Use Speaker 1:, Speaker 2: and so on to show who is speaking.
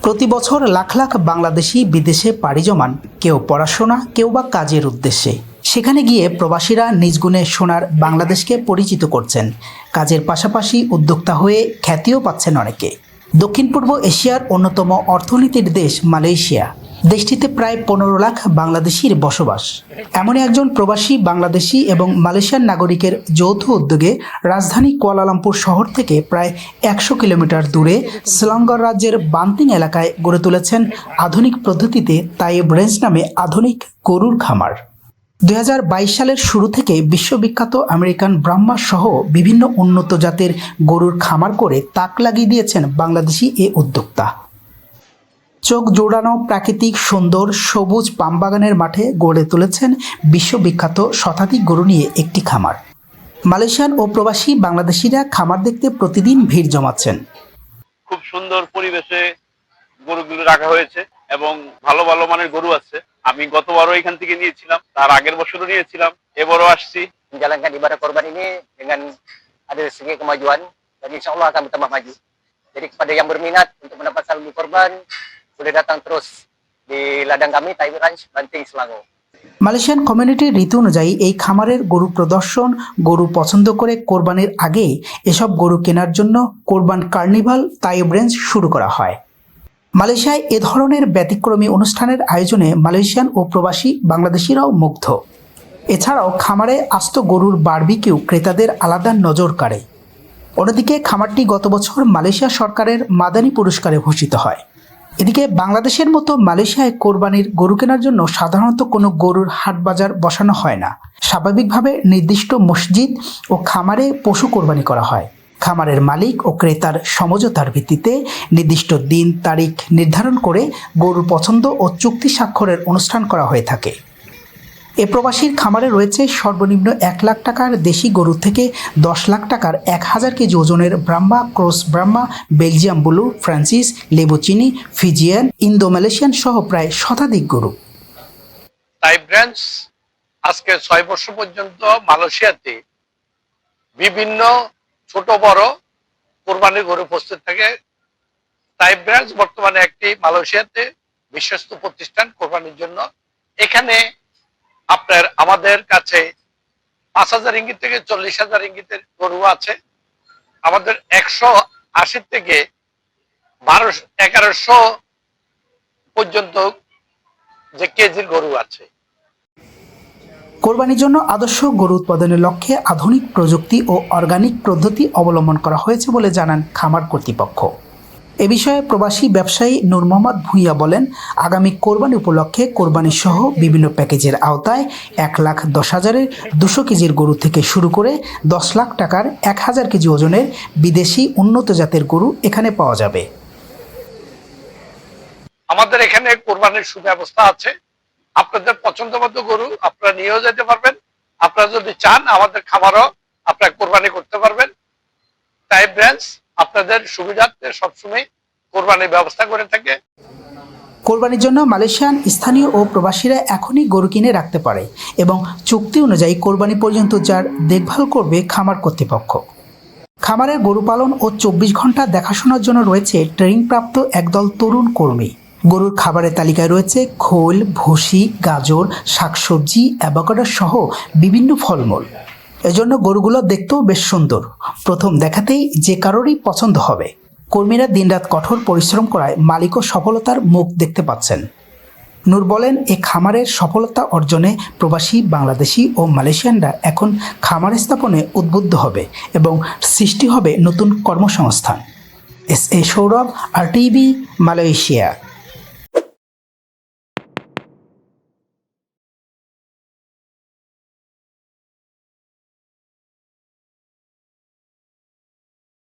Speaker 1: প্রতি বছর লাখ লাখ বাংলাদেশি বিদেশে পাড়ি জমান, কেউ পড়াশোনা, কেউ বা কাজের উদ্দেশ্যে। সেখানে গিয়ে প্রবাসীরা নিজ গুণে সোনার বাংলাদেশকে পরিচিত করছেন। কাজের পাশাপাশি উদ্যোক্তা হয়ে খ্যাতিও পাচ্ছেন অনেকে। দক্ষিণ পূর্ব এশিয়ার অন্যতম অর্থনীতির দেশ মালয়েশিয়া। দেশটিতে প্রায় 15 লাখ বাংলাদেশির বসবাস। এমনই একজন প্রবাসী বাংলাদেশি এবং মালয়েশিয়ান নাগরিকের যৌথ উদ্যোগে রাজধানী কুয়ালালামপুর শহর থেকে প্রায় 100 কিলোমিটার দূরে সেলাঙ্গর রাজ্যের বান্তিং এলাকায় গড়ে তুলেছেন আধুনিক পদ্ধতিতে তাইব রেঞ্জ নামে আধুনিক গরুর খামার। 2022 সালের শুরু থেকে বিশ্ববিখ্যাত আমেরিকান ব্রাহ্মা সহ বিভিন্ন উন্নত জাতের গরুর খামার করে তাক লাগিয়ে দিয়েছেন বাংলাদেশি এ উদ্যোক্তা। চোখ জোড়ানো প্রাকৃতিক সুন্দর সবুজ পামবাগানের মাঠে গড়ে তুলেছেন বিশ্ববিখ্যাত শতাধিক গরু নিয়ে একটি খামার। মালয়েশিয়ান ও প্রবাসী বাংলাদেশিরা খামার দেখতে প্রতিদিন ভিড় জমাচ্ছেন।
Speaker 2: খুব সুন্দর পরিবেশে গরুগুলো রাখা হয়েছে এবং ভালো ভালো মানের গরু আছে। আমি গতবারও এখান থেকে নিয়েছিলাম, তার আগের বছরও নিয়েছিলাম, এবারও আসছি।
Speaker 3: Menjalankan ibadah korban ini dengan ada segi kemajuan dan insya Allah akan bertambah maju. Jadi kepada yang berminat untuk mendapat salju korban, boleh datang terus di ladang kami Taib Ranch, Banting, Selangor.
Speaker 1: Malaysian কমিউনিটির রীতি অনুযায়ী এই খামারের গরু প্রদর্শন, গরু পছন্দ করে কোরবানির আগে এসব গরু কেনার জন্য কোরবান কার্নিভাল তাইব রেঞ্জ শুরু করা হয়। মালয়েশিয়ায় এ ধরনের ব্যতিক্রমী অনুষ্ঠানের আয়োজনে মালয়েশিয়ান ও প্রবাসী বাংলাদেশিরাও মুগ্ধ। এছাড়াও খামারে আস্ত গরুর বারবিকিউ ক্রেতাদের আলাদা নজর কাড়ে। অন্যদিকে খামারটি গত বছর মালয়েশিয়া সরকারের মাদানী পুরস্কারে ভূষিত হয়। এদিকে বাংলাদেশের মতো মালয়েশিয়ায় কোরবানির গরু কেনার জন্য সাধারণত কোনো গরুর হাট বাজার বসানো হয় না। স্বাভাবিকভাবে নির্দিষ্ট মসজিদ ও খামারে পশু কোরবানি করা হয়। খামারের মালিক ও ক্রেতার সমঝোতার ভিত্তিতে নির্দিষ্ট দিন তারিখ নির্ধারণ করে গরুর পছন্দ ও চুক্তি স্বাক্ষরের অনুষ্ঠান করা হয়ে থাকে। এ প্রবাসীর খামারে রয়েছে সর্বনিম্ন 1 লাখ টাকার দেশি গরু থেকে 10 লাখ টাকার 1000 কেজি ওজনের Brahma, cross Brahma, Belgium blue, ফ্রান্সিস, লেবুচিনি, ফিজিয়ান, ইন্দো মালয়েশিয়ান সহ প্রায় শতাধিক গরু।
Speaker 2: তাইব রেঞ্জ আজকে 6 বছর পর্যন্ত মালয়েশিয়াতে বিভিন্ন ছোট বড় কোরবানির গরু প্রস্তুত থাকে। তাইব রেঞ্জ বর্তমানে একটি মালয়েশিয়াতে বিশ্বস্ত প্রতিষ্ঠান কোরবানির জন্য। এখানে আপনার আমাদের কাছে 5000 রিঙ্গিত থেকে 40,000 রিঙ্গিতের গরু আছে। আমাদের 180 থেকে 1100 পর্যন্ত যে কেজির গরু আছে।
Speaker 1: কোরবানির জন্য আদর্শ গরু উৎপাদনের লক্ষ্যে আধুনিক প্রযুক্তি ও অর্গানিক পদ্ধতি অবলম্বন করা হয়েছে বলে জানান খামার কর্তৃপক্ষ। এ বিষয়ে প্রবাসী ব্যবসায়ী নূর মোহাম্মদ ভূঁইয়া বলেন, আগামী কোরবানি উপলক্ষে কোরবানি সহ বিভিন্ন প্যাকেজের আওতায় 1,10,000-এর 200 কেজির গরু থেকে শুরু করে 10 লাখ টাকার 1000 কেজি ওজনের বিদেশি উন্নত জাতের গরু এখানে পাওয়া যাবে।
Speaker 2: আমাদের এখানে কোরবানির সুব্যবস্থা আছে। আপনাদের পছন্দ মতো গরু আপনারা নিয়েও যেতে পারবেন। আপনারা যদি চান আমাদের খামারও আপনারা কোরবানি করতে পারবেন। তাইব রেঞ্জ আপনাদের সুবিধার্থে সবসময় কোরবানির ব্যবস্থা করে থাকে।
Speaker 1: কোরবানির জন্য মালয়েশিয়ান স্থানীয় ও প্রবাসীরা এখনই গরু কিনে রাখতে পারে এবং চুক্তি অনুযায়ী কোরবানি পর্যন্ত যার দেখভাল করবে খামার কর্তৃপক্ষ। খামারের গরু পালন ও 24 ঘন্টা দেখাশোনার জন্য রয়েছে ট্রেনিংপ্রাপ্ত একদল তরুণ কর্মী। গরুর খাবারের তালিকায় রয়েছে খোল, ভুসি, গাজর, শাকসবজি, অ্যাভোকাডো সহ বিভিন্ন ফলমূল। এজন্য গরুগুলো দেখতেও বেশ সুন্দর। প্রথম দেখাতেই যে কারোরই পছন্দ হবে। কর্মীরা দিনরাত কঠোর পরিশ্রম করায় মালিকও সফলতার মুখ দেখতে পাচ্ছেন। নূর বলেন, এ খামারের সফলতা অর্জনে প্রবাসী বাংলাদেশি ও মালয়েশিয়ানরা এখন খামার স্থাপনে উদ্বুদ্ধ হবে এবং সৃষ্টি হবে নতুন কর্মসংস্থান। S A Sourav, RTV, Malaysia.